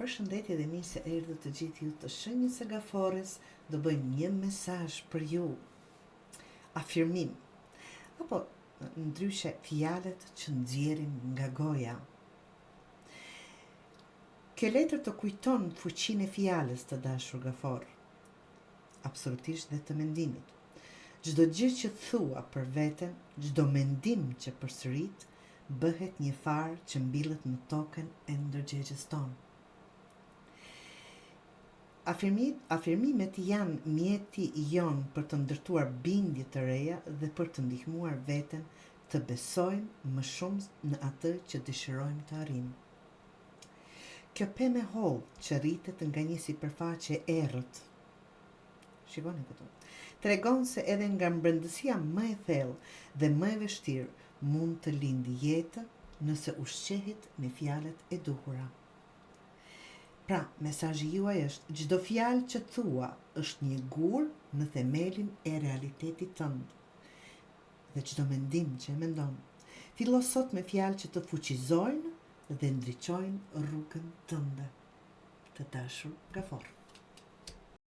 Përshëndetje dhe mirë se erdhët të gjithë ju të Shenjës së Gaforës. Do bëjmë një mesazh për ju. Afirmim apo ndryshe fjalët që nxjerrim nga goja. Kjo letër të kujton fuqinë e fjalës, të dashur Gafor, absolutisht dhe të mendimit. Çdo gjë që thua për veten, çdo mendim që përsërit, bëhet një farë që mbillet në tokën e ndërgjegjës tonë. Afirmimet janë mjeti jonë për të ndërtuar bindje të reja dhe për të ndihmuar veten të besojmë më shumë në atë që dëshirojmë të arrijmë. Kjo pemë e hollë që rritet nga një sipërfaqe e errët, shikoni këtu, tregon se edhe nga brendësia më e thellë dhe më e vështirë mund të lindë jetë nëse ushqehet me fjalët e duhura. Pra, mesazhi juaj është: çdo fjalë që thua është një gur në themelin e realitetit tënd. Dhe çdo mendim që e mendon, fillo sot me fjalë që të fuqizojnë dhe ndriçojnë rrugën tënde. Të dashur Gafor.